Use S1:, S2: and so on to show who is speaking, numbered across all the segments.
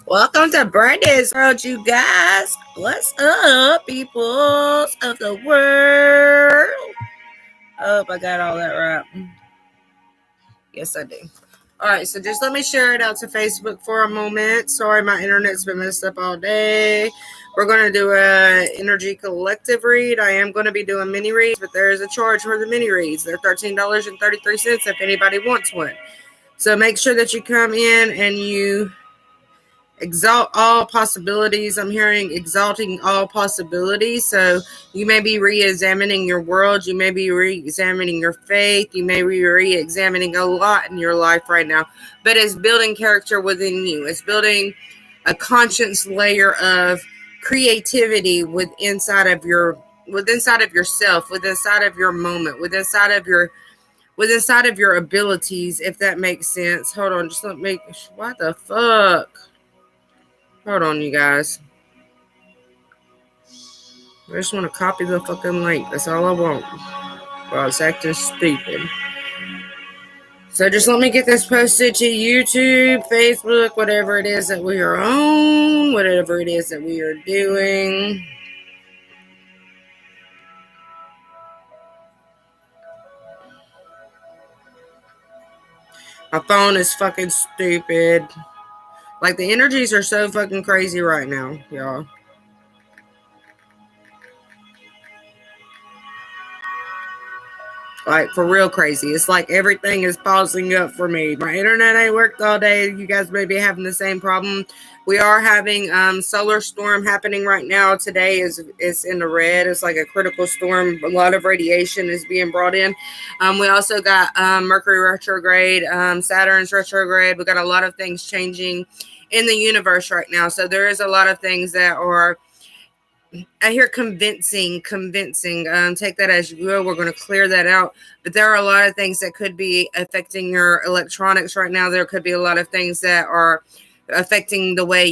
S1: Welcome to Brandy's World, you guys. What's up, peoples of the world? Hope I got all that right. Yes, I do. All right, so just let me share it out to Facebook for a moment. Sorry, my internet's been messed up all day. We're going to do a energy collective read. I am going to be doing mini reads, but there is a charge for the mini reads. They're $13.33 if anybody wants one. So make sure that you come in and you exalt all possibilities. I'm hearing exalting all possibilities. So you may be re-examining your world. You may be re-examining your faith. You may be re-examining a lot in your life right now. But it's building character within you. It's building a conscious layer of creativity within inside of yourself, within inside of your moment, within inside of your abilities, if that makes sense. Hold on, just let me. What the fuck? Hold on, you guys. I just want to copy the fucking link. That's all I want. Well, it's acting stupid. So just let me get this posted to YouTube, Facebook, whatever it is that we are on, whatever it is that we are doing. My phone is fucking stupid. Like, the energies are so fucking crazy right now, y'all. Like, for real crazy. It's like everything is pausing up for me. My internet ain't worked all day. You guys may be having the same problem. We are having solar storm happening right now. Today is in the red. It's like a critical storm. A lot of radiation is being brought in. We also got Mercury retrograde, Saturn's retrograde. We got a lot of things changing in the universe right now. So there is a lot of things that are, I hear convincing. Take that as you will. We're going to clear that out. But there are a lot of things that could be affecting your electronics right now. There could be a lot of things that are affecting the way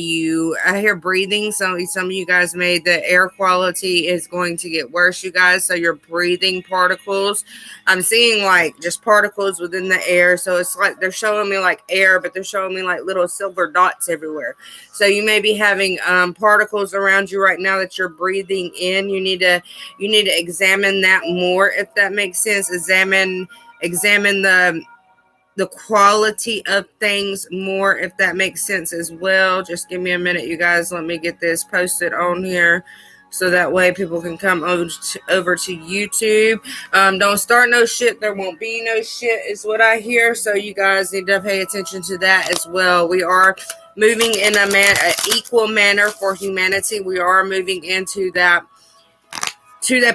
S1: I hear breathing. Some of you guys made the air quality is going to get worse, you guys. So you're breathing particles. I'm seeing like just particles within the air. So it's like they're showing me like air, but they're showing me like little silver dots everywhere. So you may be having particles around you right now that you're breathing in. You need to examine that more, if that makes sense. Examine the quality of things more, if that makes sense as well. Just give me a minute, you guys. Let me get this posted on here so that way people can come over to YouTube. Don't start no shit. There won't be no shit is what I hear. So you guys need to pay attention to that as well. We are moving in an equal manner for humanity. We are moving into that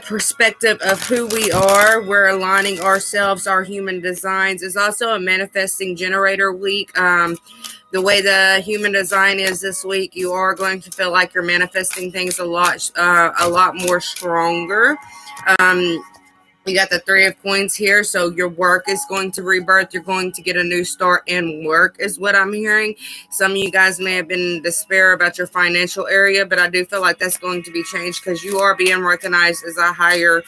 S1: perspective of who we are. We're aligning ourselves, our human designs. It's also a manifesting generator week. The way the human design is this week, you are going to feel like you're manifesting things a lot more stronger. You got the 3 of coins here. So your work is going to rebirth. You're going to get a new start in work is what I'm hearing. Some of you guys may have been in despair about your financial area, but I do feel like that's going to be changed because you are being recognized as a higher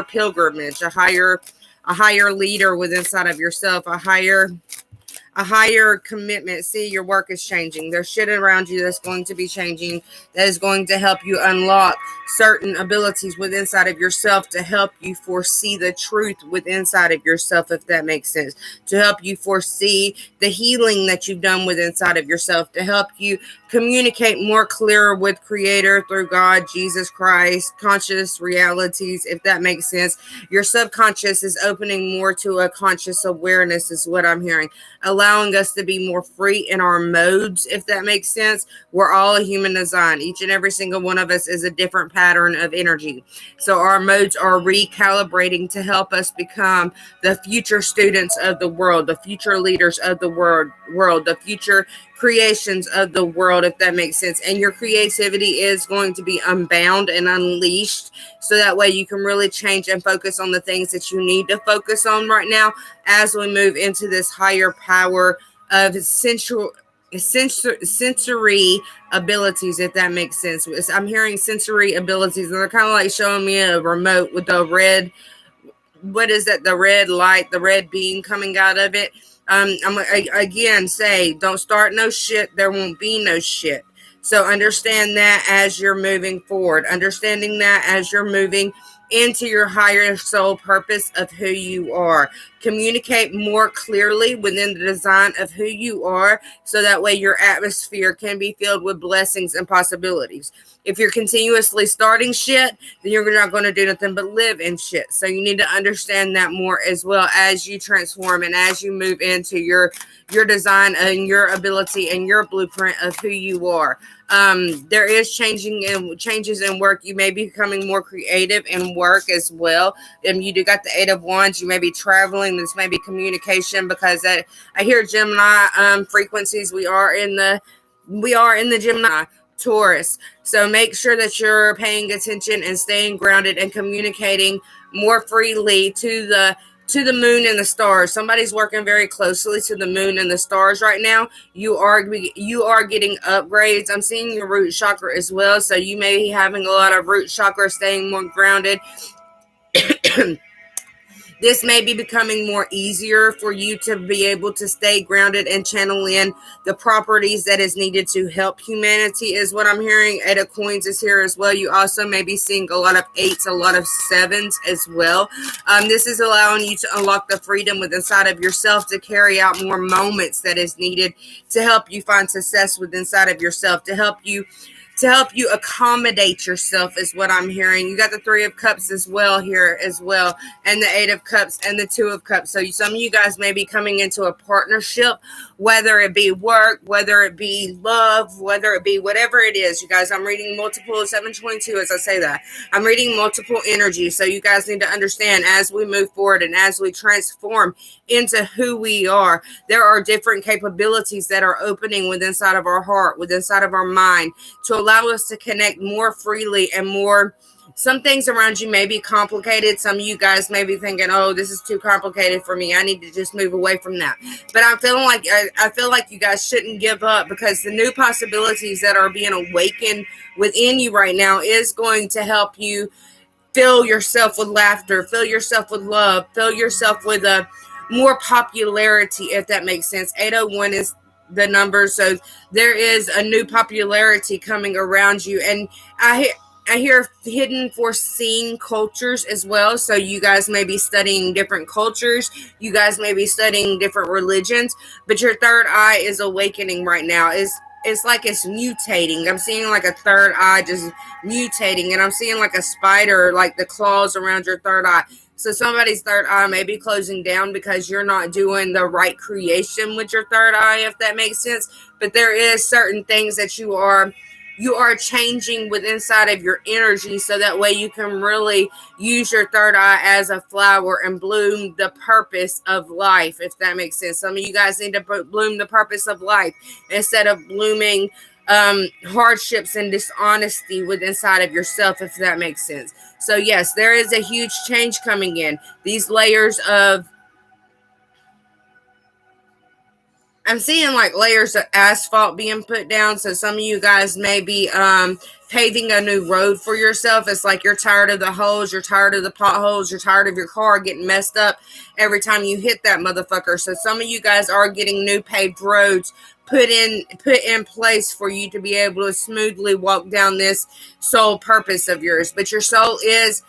S1: pilgrimage, a higher leader within inside of yourself, a higher commitment. See, your work is changing. There's shit around you that's going to be changing, that is going to help you unlock certain abilities within inside of yourself, to help you foresee the truth within inside of yourself, if that makes sense, to help you foresee the healing that you've done within inside of yourself, to help you communicate more clearer with Creator through God, Jesus Christ, conscious realities, if that makes sense. Your subconscious is opening more to a conscious awareness is what I'm hearing, allowing us to be more free in our modes, if that makes sense. We're all a human design. Each and every single one of us is a different pattern of energy. So our modes are recalibrating to help us become the future students of the world, the future leaders of the world, the future creations of the world, if that makes sense. And your creativity is going to be unbound and unleashed, so that way you can really change and focus on the things that you need to focus on right now as we move into this higher power of sensory abilities, if that makes sense. I'm hearing sensory abilities, and they're kind of like showing me a remote with the red, what is that, the red light, the red beam coming out of it. Again say, don't start no shit, there won't be no shit. So understand that as you're moving forward, understanding that as you're moving into your higher soul purpose of who you are. Communicate more clearly within the design of who you are, so that way your atmosphere can be filled with blessings and possibilities. If you're continuously starting shit, then you're not going to do nothing but live in shit. So you need to understand that more as well as you transform and as you move into your design and your ability and your blueprint of who you are. There is changes in work. You may be becoming more creative in work as well. You do got the Eight of Wands. You may be traveling. This may be communication, because I hear Gemini frequencies. We are in the Gemini, Taurus. So make sure that you're paying attention and staying grounded and communicating more freely to the moon and the stars. Somebody's working very closely to the moon and the stars right now. You are getting upgrades. I'm seeing your root chakra as well. So you may be having a lot of root chakra, staying more grounded. This may be becoming more easier for you to be able to stay grounded and channel in the properties that is needed to help humanity, is what I'm hearing. Eight of Coins is here as well. You also may be seeing a lot of eights, a lot of sevens as well. This is allowing you to unlock the freedom within inside of yourself to carry out more moments that is needed to help you find success within inside of yourself, to help you accommodate yourself, is what I'm hearing. You got the Three of Cups as well here as well, and the Eight of Cups and the Two of Cups. So some of you guys may be coming into a partnership, whether it be work, whether it be love, whether it be whatever it is. You guys, I'm reading multiple 722 as I say that. I'm reading multiple energies. So you guys need to understand, as we move forward and as we transform into who we are, there are different capabilities that are opening within inside of our heart, within inside of our mind, to allow us to connect more freely and more. Some things around you may be complicated. Some of you guys may be thinking, oh, this is too complicated for me, I need to just move away from that. But I feel like you guys shouldn't give up, because the new possibilities that are being awakened within you right now is going to help you fill yourself with laughter, fill yourself with love, fill yourself with a more popularity, if that makes sense. 801 is the number, so there is a new popularity coming around you. And I hear hidden foreseen cultures as well. So you guys may be studying different cultures, you guys may be studying different religions, but your third eye is awakening right now. It's like it's mutating. I'm seeing like a third eye just mutating, and I'm seeing like a spider, like the claws around your third eye. So somebody's third eye may be closing down because you're not doing the right creation with your third eye, if that makes sense. But there is certain things that you are changing with inside of your energy, so that way you can really use your third eye as a flower and bloom the purpose of life, if that makes sense. Some of you guys need to bloom the purpose of life instead of blooming hardships and dishonesty with inside of yourself, if that makes sense. So yes, there is a huge change coming in. These layers of, I'm seeing like layers of asphalt being put down. So some of you guys may be paving a new road for yourself. It's like you're tired of the holes, you're tired of the potholes, you're tired of your car getting messed up every time you hit that motherfucker. So some of you guys are getting new paved roads put in place for you to be able to smoothly walk down this soul purpose of yours. But your soul is,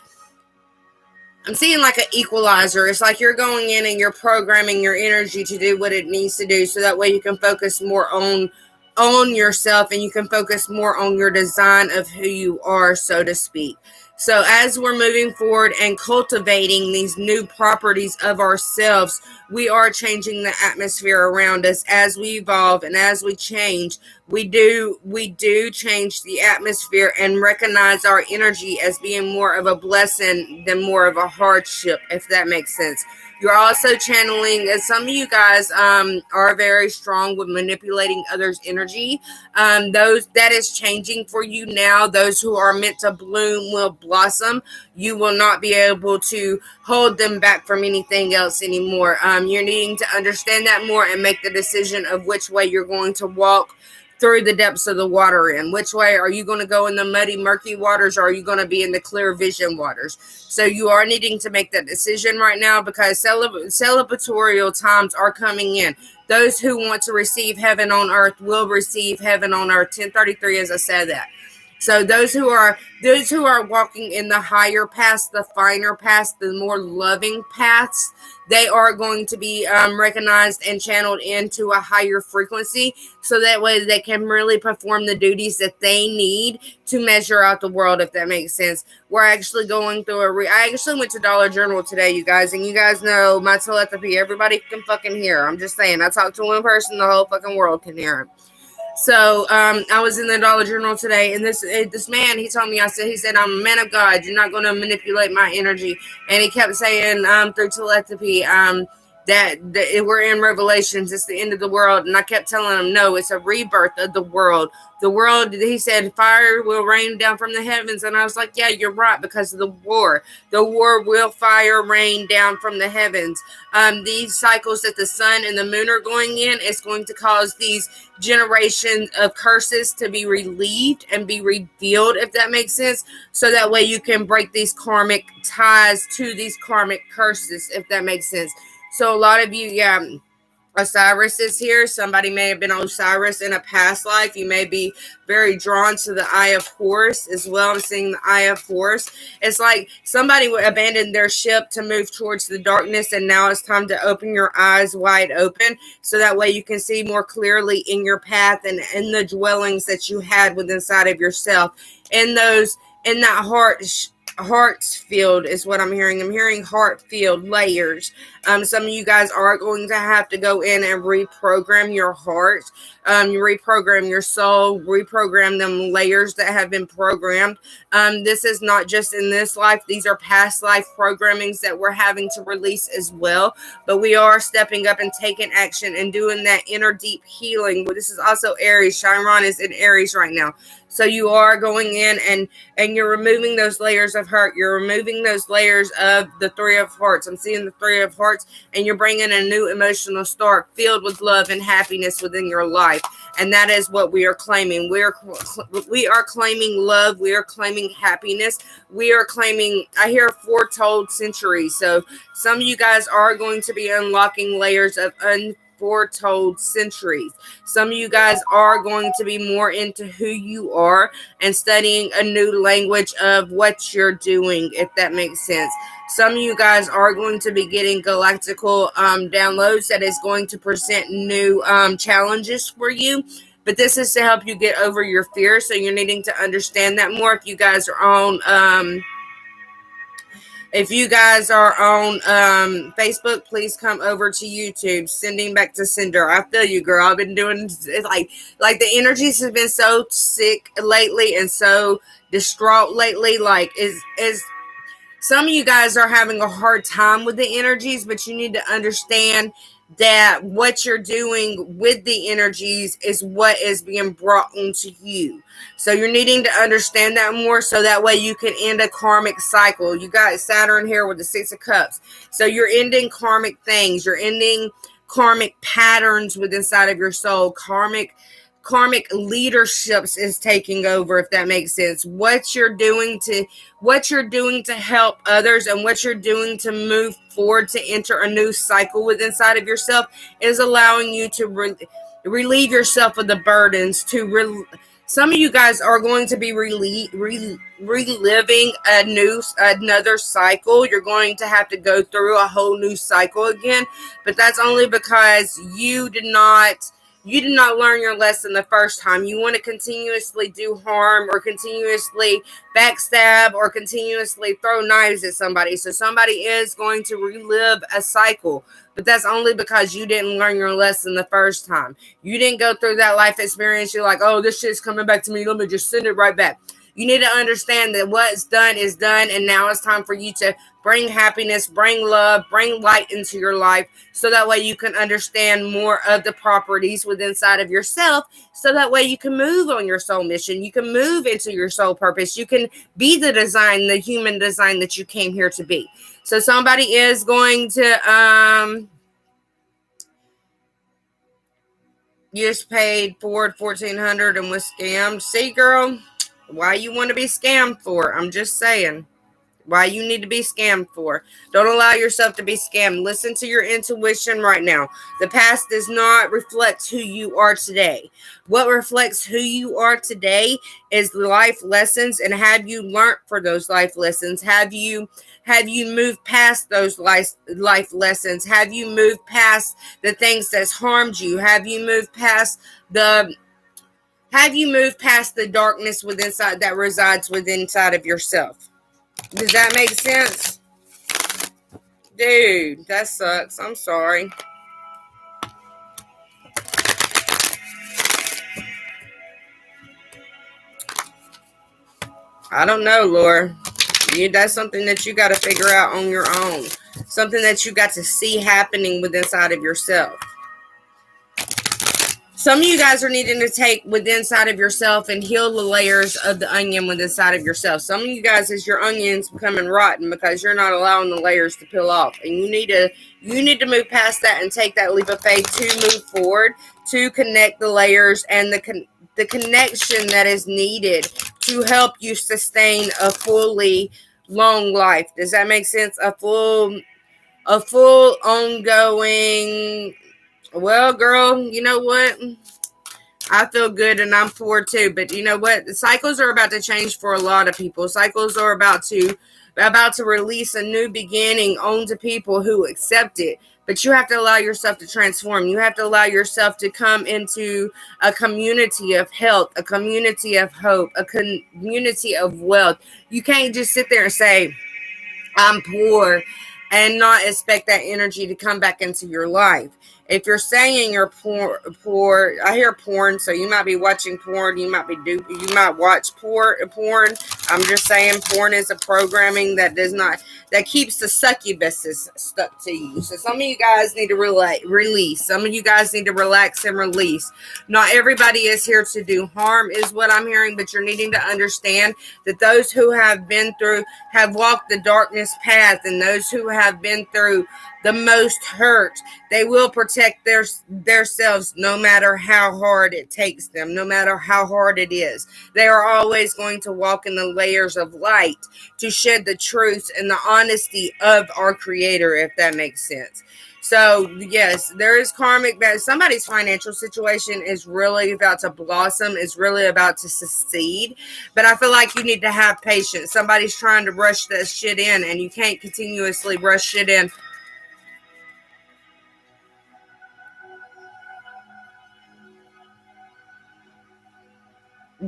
S1: I'm seeing like an equalizer. It's like you're going in and you're programming your energy to do what it needs to do, so that way you can focus more on yourself, and you can focus more on your design of who you are, so to speak. So as we're moving forward and cultivating these new properties of ourselves, we are changing the atmosphere around us. As we evolve and as we change, we do change the atmosphere and recognize our energy as being more of a blessing than more of a hardship, if that makes sense. You're also channeling, as some of you guys are very strong with manipulating others' energy. That is changing for you now. Those who are meant to bloom will blossom. You will not be able to hold them back from anything else anymore. You're needing to understand that more and make the decision of which way you're going to walk through the depths of the water in. Which way are you going to go, in the muddy, murky waters, or are you going to be in the clear vision waters? So you are needing to make that decision right now, because celebratorial times are coming in. Those who want to receive heaven on earth will receive heaven on earth. 1033, as I said that. So those who are walking in the higher paths, the finer paths, the more loving paths, they are going to be recognized and channeled into a higher frequency, so that way they can really perform the duties that they need to measure out the world, if that makes sense. We're actually going through I actually went to Dollar General today, you guys, and you guys know my telepathy. Everybody can fucking hear. I'm just saying, I talk to one person, the whole fucking world can hear him. So I was in the Dollar General today, and this man, he told me, he said, I'm a man of God. You're not going to manipulate my energy. And he kept saying through telepathy that we're in Revelations. It's the end of the world. And I kept telling him, no, it's a rebirth of the world. The world, he said, fire will rain down from the heavens. And I was like, yeah, you're right, because of the war. The war will fire rain down from the heavens. These cycles that the sun and the moon are going in is going to cause these generations of curses to be relieved and be revealed, if that makes sense. So that way you can break these karmic ties to these karmic curses, if that makes sense. So a lot of you, Osiris is here. Somebody may have been Osiris in a past life. You may be very drawn to the Eye of Horus as well. I'm seeing the Eye of Horus. It's like somebody would abandon their ship to move towards the darkness, and now it's time to open your eyes wide open, so that way you can see more clearly in your path and in the dwellings that you had within inside of yourself. In that heart's field is what I'm hearing. I'm hearing heart field layers. Some of you guys are going to have to go in and reprogram your heart. You reprogram your soul, reprogram them layers that have been programmed. This is not just in this life. These are past life programmings that we're having to release as well. But we are stepping up and taking action and doing that inner deep healing. But this is also Aries. Chiron is in Aries right now. So you are going in and you're removing those layers of hurt. You're removing those layers of the Three of Hearts. I'm seeing the Three of Hearts, and you're bringing a new emotional start filled with love and happiness within your life. And that is what we are claiming. We are claiming love. We are claiming happiness. We are claiming, I hear foretold centuries. So some of you guys are going to be unlocking layers of unforetold centuries. Some of you guys are going to be more into who you are and studying a new language of what you're doing, if that makes sense. Some of you guys are going to be getting galactical downloads that is going to present new challenges for you. But this is to help you get over your fear. So you're needing to understand that more. If you guys are on Facebook, please come over to YouTube. Sending back to sender. I feel you, girl. I've been doing it like the energies have been so sick lately and so distraught lately. Like is some of you guys are having a hard time with the energies, but you need to understand that what you're doing with the energies is what is being brought into you. So you're needing to understand that more, so that way you can end a karmic cycle. You got Saturn here with the Six of Cups. So you're ending karmic things. You're ending karmic patterns within inside of your soul. Karmic leaderships is taking over, if that makes sense. What you're doing to help others and what you're doing to move forward to enter a new cycle within inside of yourself is allowing you to relieve yourself of the burdens. Some of you guys are going to be reliving another cycle. You're going to have to go through a whole new cycle again, but that's only because you did not learn your lesson the first time. You want to continuously do harm or continuously backstab or continuously throw knives at somebody. So somebody is going to relive a cycle, but that's only because you didn't learn your lesson the first time. You didn't go through that life experience. You're like, oh, this shit's coming back to me. Let me just send it right back. You need to understand that what's done is done, and now it's time for you to bring happiness, bring love, bring light into your life, so that way you can understand more of the properties within inside of yourself, so that way you can move on your soul mission. You can move into your soul purpose. You can be the design, the human design that you came here to be. So somebody is going to You just paid Ford $1,400 and was scammed. See, girl, why you want to be scammed for? I'm just saying. Why you need to be scammed for. Don't allow yourself to be scammed. Listen to your intuition right now. The past does not reflect who you are today. What reflects who you are today is life lessons, and have you learned for those life lessons? Have you moved past those life lessons? Have you moved past the things that's harmed you? The have you moved past the darkness within inside that resides within inside of yourself? Does that make sense? Dude, that sucks. I'm sorry. I don't know, Laura. That's something that you got to figure out on your own. Something that you got to see happening within inside of yourself. Some of you guys are needing to take within inside of yourself and heal the layers of the onion within inside of yourself. Some of you guys, is your onions becoming rotten because you're not allowing the layers to peel off, and you need to move past that and take that leap of faith to move forward, to connect the layers and the connection that is needed to help you sustain a fully long life. Does that make sense? A full ongoing. Well, girl, you know what? I feel good and I'm poor too. But you know what? The cycles are about to change for a lot of people. Cycles are about to release a new beginning onto people who accept it. But you have to allow yourself to transform. You have to allow yourself to come into a community of health, a community of hope, a community of wealth. You can't just sit there and say, I'm poor, and not expect that energy to come back into your life. If you're saying you're poor, I hear porn, so you might be watching porn. You might watch porn. I'm just saying, porn is a programming that keeps the succubuses stuck to you. So some of you guys need to release. Some of you guys need to relax and release. Not everybody is here to do harm, is what I'm hearing, but you're needing to understand that those who have walked the darkness path, and those who have been through the most hurt, they will protect themselves no matter how hard it takes them, no matter how hard it is. They are always going to walk in the layers of light to shed the truth and the honesty of our Creator, if that makes sense. So, yes, there is karmic that somebody's financial situation is really about to blossom, is really about to succeed. But I feel like you need to have patience. Somebody's trying to rush that shit in, and you can't continuously rush shit in.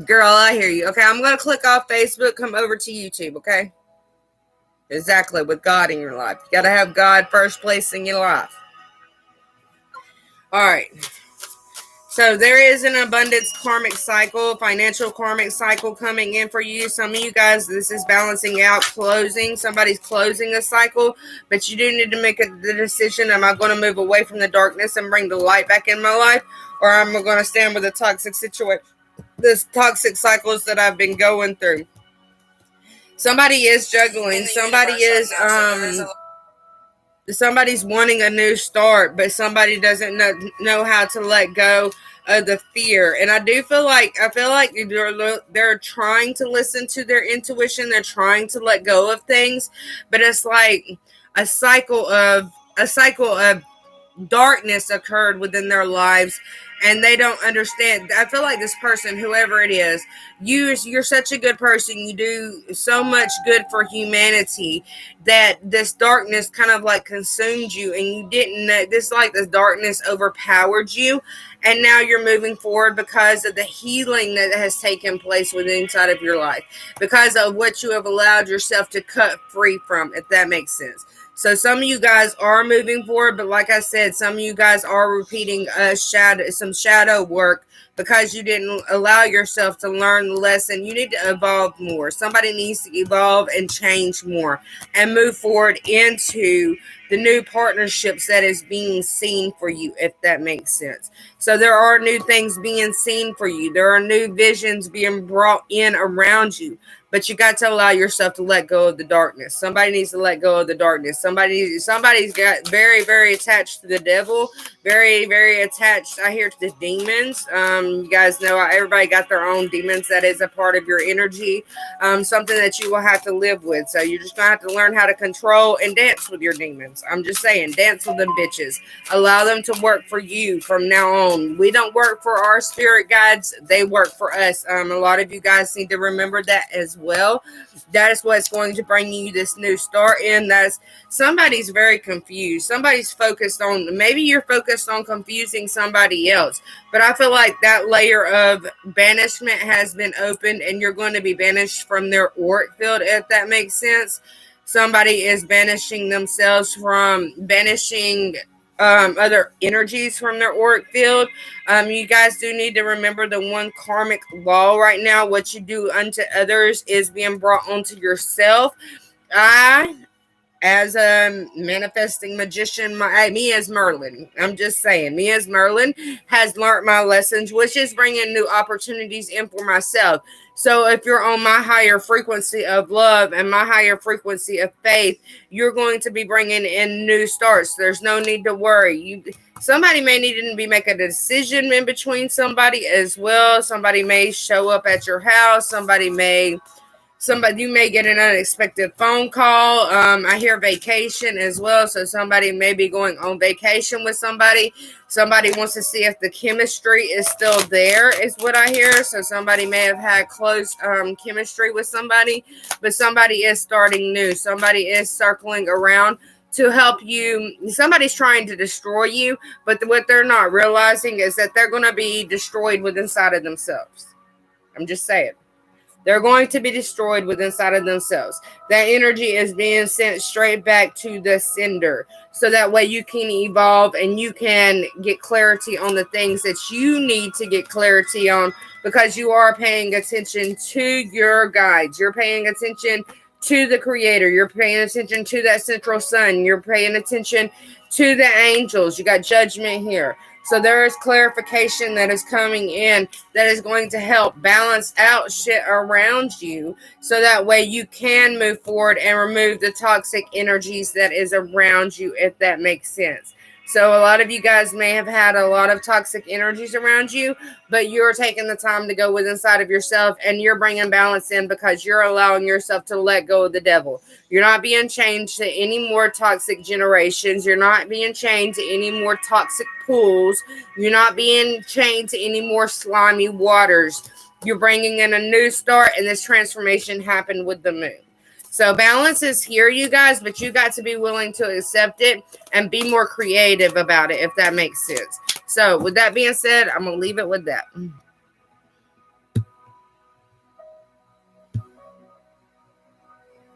S1: Girl, I hear you. Okay, I'm going to click off Facebook, come over to YouTube, okay? Exactly, with God in your life. You got to have God first place in your life. All right. So there is an abundance karmic cycle, financial karmic cycle coming in for you. Some of you guys, this is balancing out, closing. Somebody's closing a cycle, but you do need to make the decision. Am I going to move away from the darkness and bring the light back in my life? Or am I going to stand with the toxic situation, this toxic cycles that I've been going through? Somebody is juggling. Somebody's wanting a new start, but somebody doesn't know how to let go of the fear. And I feel like they're trying to listen to their intuition. They're trying to let go of things, but it's like a cycle of darkness occurred within their lives, and they don't understand. I feel like this person, whoever it is, you're such a good person. You do so much good for humanity that this darkness kind of like consumed you, and you didn't know this. Like this darkness overpowered you, and now you're moving forward because of the healing that has taken place within inside of your life, because of what you have allowed yourself to cut free from, if that makes sense. So some of you guys are moving forward, but like I said, some of you guys are repeating some shadow work because you didn't allow yourself to learn the lesson. You need to evolve more. Somebody needs to evolve and change more and move forward into the new partnerships that is being seen for you, if that makes sense. So there are new things being seen for you. There are new visions being brought in around you. But you got to allow yourself to let go of the darkness. Somebody needs to let go of the darkness. Somebody's got very, very attached to the devil, very, very attached, I hear, to the demons. You guys know everybody got their own demons. That is a part of your energy, something that you will have to live with. So you're just gonna have to learn how to control and dance with your demons. I'm just saying, dance with them bitches. Allow them to work for you from now on. We don't work for our spirit guides; they work for us. A lot of you guys need to remember that as well. That is what's going to bring you this new start in. That's somebody's very confused. Somebody's focused on, maybe you're focused on confusing somebody else, but I feel like that layer of banishment has been opened and you're going to be banished from their auric field, if that makes sense. Somebody is banishing themselves from banishing other energies from their auric field. You guys do need to remember the one karmic law right now. What you do unto others is being brought onto yourself. I, as a manifesting magician, me as Merlin, I'm just saying, me as Merlin has learned my lessons, which is bringing new opportunities in for myself. So if you're on my higher frequency of love and my higher frequency of faith, you're going to be bringing in new starts. There's no need to worry. Somebody may need to be making a decision in between somebody as well. Somebody may show up at your house. You may get an unexpected phone call. I hear vacation as well. So somebody may be going on vacation with somebody. Somebody wants to see if the chemistry is still there, is what I hear. So somebody may have had close chemistry with somebody, but somebody is starting new. Somebody is circling around to help you. Somebody's trying to destroy you, but what they're not realizing is that they're going to be destroyed within inside of themselves. I'm just saying. They're going to be destroyed within inside of themselves. That energy is being sent straight back to the sender. So that way you can evolve and you can get clarity on the things that you need to get clarity on, because you are paying attention to your guides. You're paying attention to the creator. You're paying attention to that central sun. You're paying attention to the angels. You got judgment here. So there is clarification that is coming in that is going to help balance out shit around you, so that way you can move forward and remove the toxic energies that is around you, if that makes sense. So a lot of you guys may have had a lot of toxic energies around you, but you're taking the time to go within inside of yourself and you're bringing balance in because you're allowing yourself to let go of the devil. You're not being chained to any more toxic generations. You're not being chained to any more toxic pools. You're not being chained to any more slimy waters. You're bringing in a new start, and this transformation happened with the moon. So balance is here, you guys, but you got to be willing to accept it and be more creative about it, if that makes sense. So with that being said, I'm going to leave it with that.